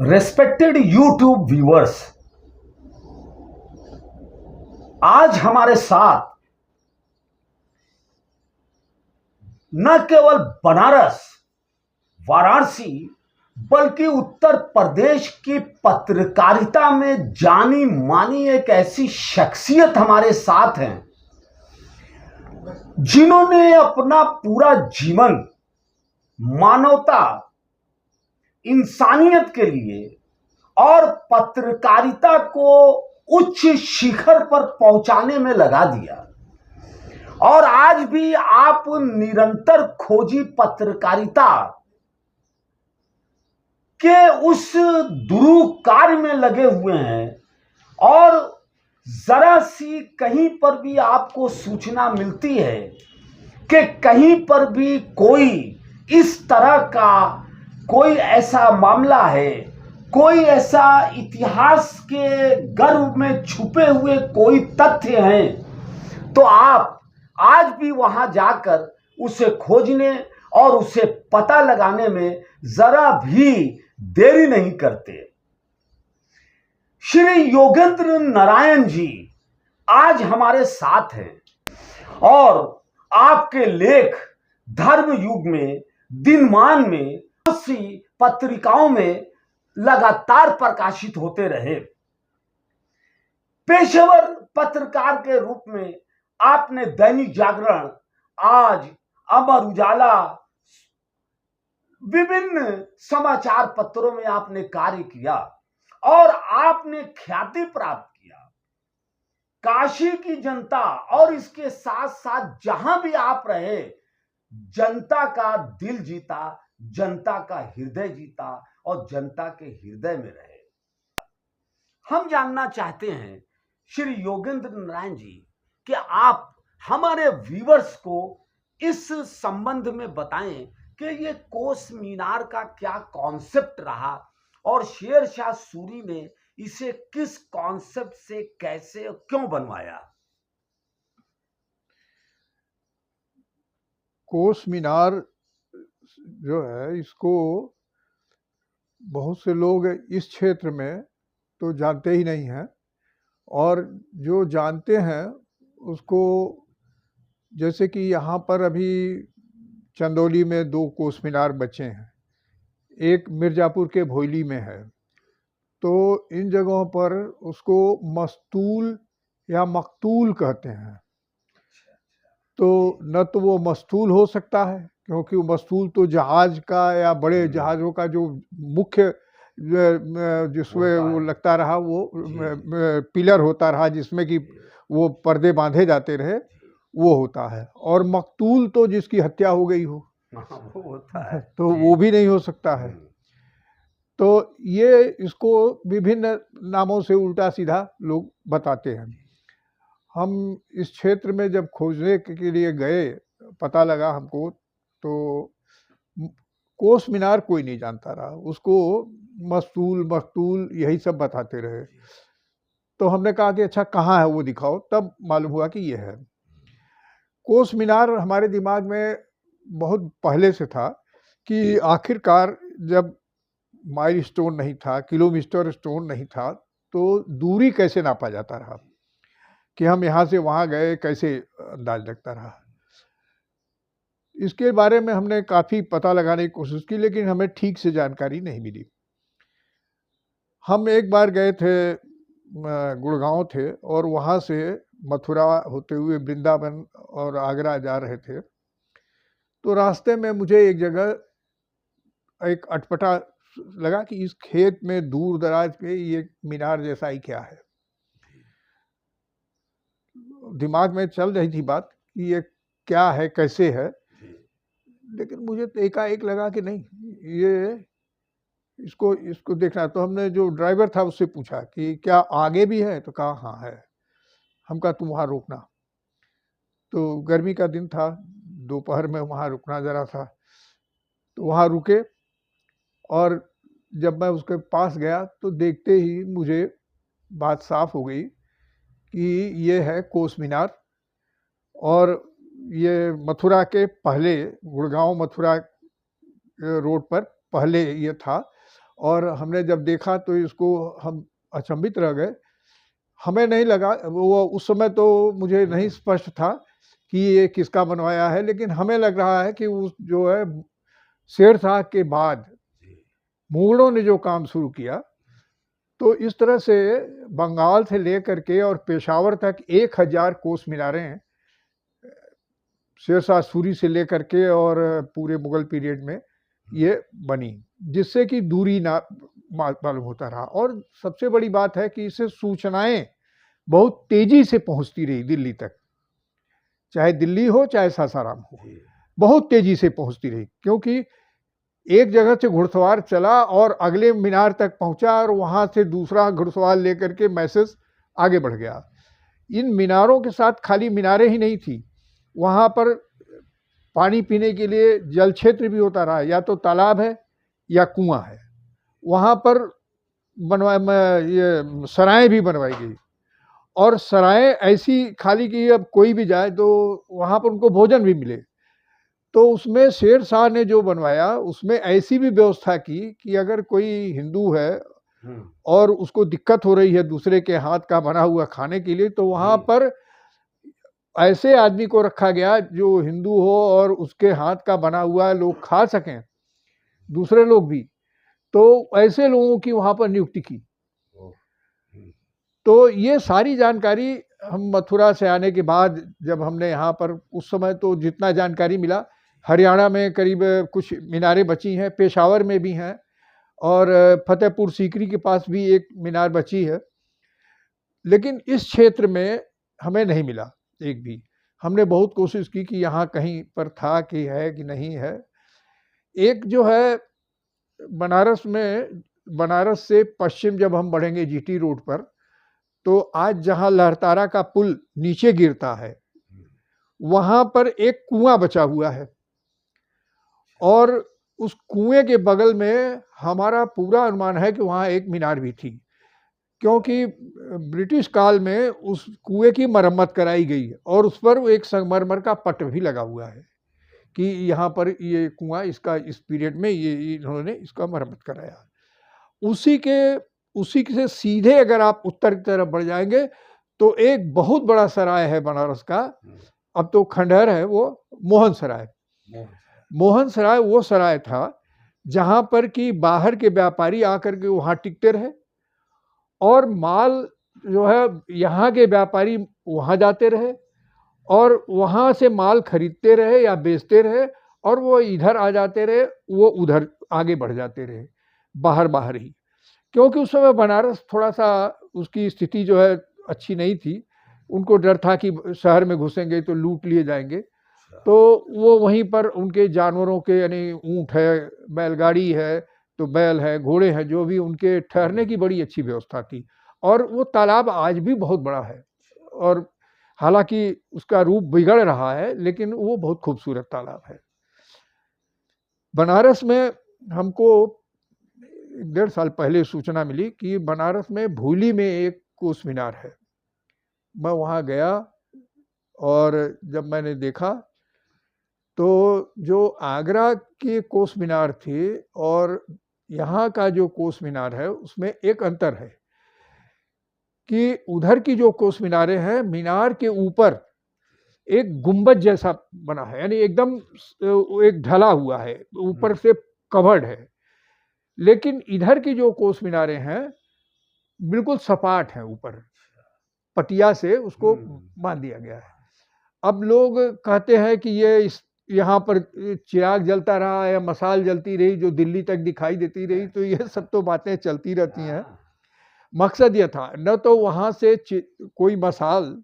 Respected YouTube viewers, आज हमारे साथ न केवल बनारस, वाराणसी बल्कि उत्तर प्रदेश की पत्रकारिता में जानी मानी एक ऐसी शख्सियत हमारे साथ हैं जिन्होंने अपना पूरा जीवन मानवता, इंसानियत के लिए और पत्रकारिता को उच्च शिखर पर पहुंचाने में लगा दिया। और आज भी आप निरंतर खोजी पत्रकारिता के उस दुरूह कार्य में लगे हुए हैं और जरा सी कहीं पर भी आपको सूचना मिलती है कि कहीं पर भी कोई इस तरह का कोई ऐसा मामला है, कोई ऐसा इतिहास के गर्भ में छुपे हुए कोई तथ्य हैं, तो आप आज भी वहां जाकर उसे खोजने और उसे पता लगाने में जरा भी देरी नहीं करते। श्री योगेंद्र नारायण जी आज हमारे साथ हैं और आपके लेख धर्म युग में, दिनमान में, पत्रिकाओं में लगातार प्रकाशित होते रहे। पेशेवर पत्रकार के रूप में आपने दैनिक जागरण, आज, अमर उजाला, विभिन्न समाचार पत्रों में आपने कार्य किया और आपने ख्याति प्राप्त किया। काशी की जनता और इसके साथ साथ जहां भी आप रहे, जनता का दिल जीता, जनता का हृदय जीता और जनता के हृदय में रहे। हम जानना चाहते हैं श्री योगेंद्र नारायण जी कि आप हमारे व्यूअर्स को इस संबंध में बताएं कि ये कोस मीनार का क्या कॉन्सेप्ट रहा और शेर शाह सूरी ने इसे किस कॉन्सेप्ट से कैसे और क्यों बनवाया। कोस मीनार जो है, इसको बहुत से लोग इस क्षेत्र में तो जानते ही नहीं हैं, और जो जानते हैं उसको, जैसे कि यहाँ पर अभी चंदौली में 2 कोस मीनार बचे हैं, एक मिर्ज़ापुर के भोयली में है, तो इन जगहों पर उसको मस्तूल या मकतूल कहते हैं। तो न तो वो मस्तूल हो सकता है, क्योंकि वो मस्तूल तो जहाज का या बड़े जहाज़ों का जो मुख्य जिसमें वो लगता रहा, वो पिलर होता रहा जिसमें कि वो पर्दे बांधे जाते रहे, वो होता है। और मकतूल तो जिसकी हत्या हो गई हो, वो होता है, तो वो भी नहीं हो सकता है। तो ये इसको विभिन्न नामों से उल्टा सीधा लोग बताते हैं। हम इस क्षेत्र में जब खोजने के लिए गए, पता लगा हमको, तो कोस मीनार कोई नहीं जानता रहा, उसको मस्तूल मकतूल यही सब बताते रहे। तो हमने कहा कि अच्छा कहाँ है वो दिखाओ, तब मालूम हुआ कि ये है। कोस मीनार हमारे दिमाग में बहुत पहले से था कि आखिरकार जब माइल स्टोन नहीं था, किलोमीटर स्टोन नहीं था, तो दूरी कैसे नापा जाता रहा, कि हम यहाँ से वहाँ गए, कैसे अंदाज लगता रहा। इसके बारे में हमने काफ़ी पता लगाने की कोशिश की, लेकिन हमें ठीक से जानकारी नहीं मिली। हम एक बार गए थे, गुड़गांव थे, और वहाँ से मथुरा होते हुए वृंदावन और आगरा जा रहे थे। तो रास्ते में मुझे एक जगह एक अटपटा लगा कि इस खेत में दूर दराज पे ये मीनार जैसा ही क्या है। दिमाग में चल रही थी बात कि ये क्या है, कैसे है, लेकिन मुझे एकाएक लगा कि नहीं, ये इसको देखना। तो हमने जो ड्राइवर था उससे पूछा कि क्या आगे भी है, तो कहा हाँ है। हम कहा तुम वहाँ रुकना। तो गर्मी का दिन था, दोपहर में वहाँ रुकना जरा था, तो वहाँ रुके, और जब मैं उसके पास गया तो देखते ही मुझे बात साफ हो गई कि ये है कोस मीनार, और ये मथुरा के पहले, गुड़गांव मथुरा रोड पर पहले ये था, और हमने जब देखा तो इसको हम अचंभित रह गए। हमें नहीं लगा, वो उस समय तो मुझे नहीं स्पष्ट था कि ये किसका बनवाया है, लेकिन हमें लग रहा है कि उस जो है शेरशाह के बाद मुगलों ने जो काम शुरू किया, तो इस तरह से बंगाल से लेकर के और पेशावर तक 1000 कोस मीनारें शेरशाह सूरी से लेकर के और पूरे मुगल पीरियड में ये बनी, जिससे कि दूरी ना मालूम होता रहा। और सबसे बड़ी बात है कि इससे सूचनाएं बहुत तेजी से पहुंचती रही दिल्ली तक, चाहे दिल्ली हो चाहे सासाराम हो, बहुत तेजी से पहुंचती रही, क्योंकि एक जगह से घुड़सवार चला और अगले मीनार तक पहुंचा और वहां से दूसरा घुड़सवार लेकर के मैसेज आगे बढ़ गया। इन मीनारों के साथ खाली मीनारें ही नहीं थी, वहां पर पानी पीने के लिए जल क्षेत्र भी होता रहा, या तो तालाब है या कुआं है। वहां पर ये सराय भी बनवाई गई, और सराय ऐसी खाली कि अब कोई भी जाए तो वहां पर उनको भोजन भी मिले। तो उसमें शेरशाह ने जो बनवाया उसमें ऐसी भी व्यवस्था की कि अगर कोई हिंदू है और उसको दिक्कत हो रही है दूसरे के हाथ का बना हुआ खाने के लिए, तो वहां पर ऐसे आदमी को रखा गया जो हिंदू हो और उसके हाथ का बना हुआ लोग खा सकें, दूसरे लोग भी। तो ऐसे लोगों की वहां पर नियुक्ति की। तो ये सारी जानकारी हम मथुरा से आने के बाद जब हमने यहाँ पर, उस समय तो जितना जानकारी मिला, हरियाणा में करीब कुछ मीनारें बची हैं, पेशावर में भी हैं, और फतेहपुर सीकरी के पास भी एक मीनार बची है, लेकिन इस क्षेत्र में हमें नहीं मिला एक भी। हमने बहुत कोशिश की कि यहाँ कहीं पर था कि है कि नहीं है। एक जो है बनारस में, बनारस से पश्चिम जब हम बढ़ेंगे जीटी रोड पर, तो आज जहाँ लहरतारा का पुल नीचे गिरता है वहां पर एक कुआं बचा हुआ है, और उस कुएं के बगल में हमारा पूरा अनुमान है कि वहां एक मीनार भी थी, क्योंकि ब्रिटिश काल में उस कुएं की मरम्मत कराई गई और उस पर एक संगमरमर का पट भी लगा हुआ है कि यहाँ पर ये कुआं, इसका इस पीरियड में ये इन्होंने इसका मरम्मत कराया। उसी से सीधे अगर आप उत्तर की तरफ बढ़ जाएंगे तो एक बहुत बड़ा सराय है बनारस का, अब तो खंडहर है, वो मोहन सराय। मोहन सराय वो सराय था जहां पर कि बाहर के व्यापारी आकर के वहां टिकते रहे, और माल जो है यहाँ के व्यापारी वहां जाते रहे और वहां से माल खरीदते रहे या बेचते रहे, और वो इधर आ जाते रहे, वो उधर आगे बढ़ जाते रहे, बाहर बाहर ही। क्योंकि उस समय बनारस थोड़ा सा उसकी स्थिति जो है अच्छी नहीं थी, उनको डर था कि शहर में घुसेंगे तो लूट लिए जाएंगे, तो वो वहीं पर उनके जानवरों के, यानी ऊंट है, बैलगाड़ी है तो बैल है, घोड़े हैं, जो भी उनके ठहरने की बड़ी अच्छी व्यवस्था थी। और वो तालाब आज भी बहुत बड़ा है, और हालांकि उसका रूप बिगड़ रहा है, लेकिन वो बहुत खूबसूरत तालाब है। बनारस में हमको 1.5 साल पहले सूचना मिली कि बनारस में भूली में एक कोस मीनार है। मैं वहाँ गया और जब मैंने देखा तो जो आगरा के कोस मीनार थे और यहाँ का जो कोस मीनार है उसमें एक अंतर है कि उधर की जो कोस मीनारें हैं, मीनार के ऊपर एक गुंबद जैसा बना है, यानी एकदम एक ढला हुआ है, ऊपर से कवर्ड है। लेकिन इधर की जो कोस मीनारें हैं बिल्कुल सपाट है, ऊपर पटिया से उसको बांध दिया गया है। अब लोग कहते हैं कि ये यहाँ पर चिराग जलता रहा या मसाल जलती रही जो दिल्ली तक दिखाई देती रही, तो ये सब तो बातें चलती रहती हैं। मकसद ये था, न तो वहाँ से कोई मसाल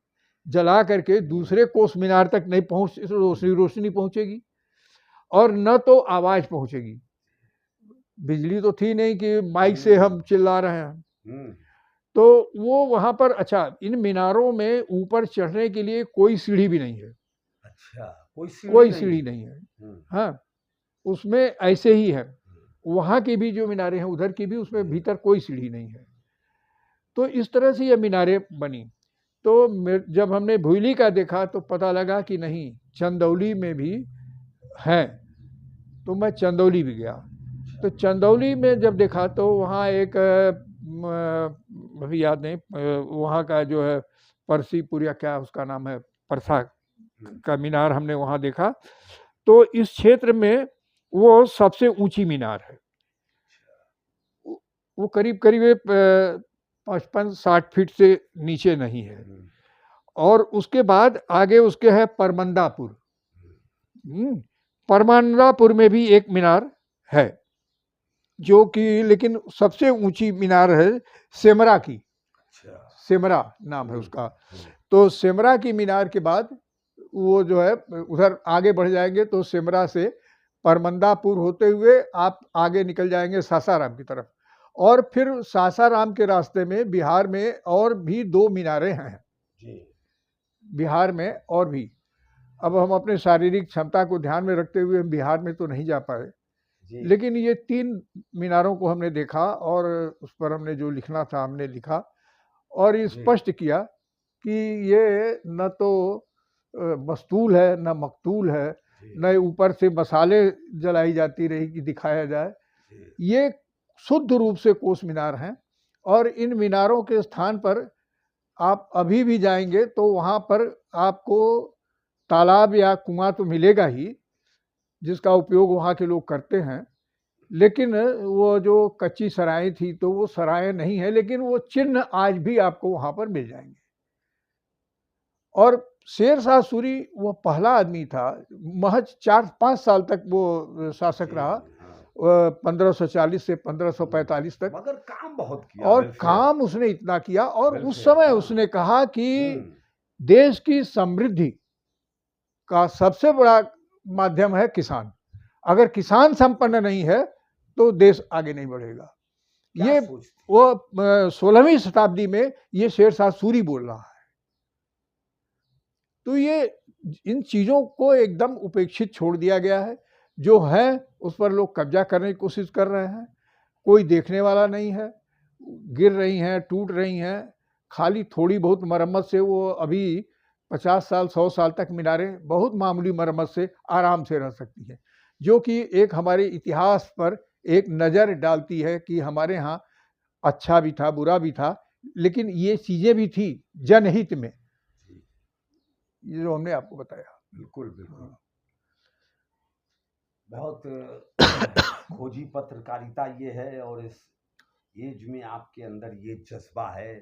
जला करके दूसरे कोस मीनार तक नहीं पहुँच रोशनी पहुँचेगी, और न तो आवाज़ पहुँचेगी। बिजली तो थी नहीं कि माइक से हम चिल्ला रहे हैं। तो वो वहाँ पर, अच्छा, इन मीनारों में ऊपर चढ़ने के लिए कोई सीढ़ी भी नहीं है। अच्छा, कोई सीढ़ी नहीं है। हाँ, उसमें ऐसे ही है। वहाँ की भी जो मीनारें हैं उधर की भी, उसमें भीतर कोई सीढ़ी नहीं है। तो इस तरह से ये मीनारें बनी। तो जब हमने भूली का देखा तो पता लगा कि नहीं, चंदौली में भी है। तो मैं चंदौली भी गया। तो चंदौली में जब देखा तो वहाँ एक अभी याद नहीं, वहाँ का जो है परसीपुर या क्या उसका नाम है, परसा का मीनार हमने वहाँ देखा। तो इस क्षेत्र में वो सबसे ऊंची मीनार है। वो करीब करीब 55-60 फीट से नीचे नहीं है। और उसके बाद आगे उसके है परमंदापुर। परमंदापुर में भी एक मीनार है, जो कि लेकिन सबसे ऊंची मीनार है सेमरा की। सेमरा नाम है उसका। तो सेमरा की मीनार के बाद वो जो है उधर आगे बढ़ जाएंगे तो सेमरा से परमंदापुर होते हुए आप आगे निकल जाएंगे सासाराम की तरफ। और फिर सासाराम के रास्ते में बिहार में और भी 2 मीनारें हैं बिहार में और भी। अब हम अपने शारीरिक क्षमता को ध्यान में रखते हुए हम बिहार में तो नहीं जा पाए, लेकिन ये 3 मीनारों को हमने देखा और उस पर हमने जो लिखना था हमने लिखा और ये स्पष्ट किया कि ये न तो मस्तूल है न मकतूल है, न ऊपर से मसाले जलाई जाती रही कि दिखाया जाए। ये शुद्ध रूप से कोस मीनार हैं। और इन मीनारों के स्थान पर आप अभी भी जाएंगे तो वहाँ पर आपको तालाब या कुआं तो मिलेगा ही, जिसका उपयोग वहाँ के लोग करते हैं। लेकिन वो जो कच्ची सराएं थी तो वो सराएं नहीं है, लेकिन वो चिन्ह आज भी आपको वहाँ पर मिल जाएंगे। और शेर शाह सूरी वो पहला आदमी था, महज 4-5 साल तक वो शासक रहा, 1540 से 1545 तक। मगर काम बहुत किया। और काम उसने इतना किया और उस समय उसने कहा कि देश की समृद्धि का सबसे बड़ा माध्यम है किसान। अगर किसान संपन्न नहीं है तो देश आगे नहीं बढ़ेगा। ये वो 16वीं शताब्दी में ये शेर शाह सूरी बोल रहा है। तो ये इन चीजों को एकदम उपेक्षित छोड़ दिया गया है। जो है उस पर लोग कब्जा करने की कोशिश कर रहे हैं, कोई देखने वाला नहीं है। गिर रही हैं, टूट रही हैं, खाली थोड़ी बहुत मरम्मत से वो अभी 50 साल 100 साल तक मीनारें बहुत मामूली मरम्मत से आराम से रह सकती हैं, जो कि एक हमारे इतिहास पर एक नज़र डालती है कि हमारे यहाँ अच्छा भी था बुरा भी था, लेकिन ये चीज़ें भी थी जनहित में, ये जो हमने आपको बताया। बिल्कुल बिल्कुल। बहुत खोजी पत्रकारिता ये है और इस एज में आपके अंदर ये जज्बा है।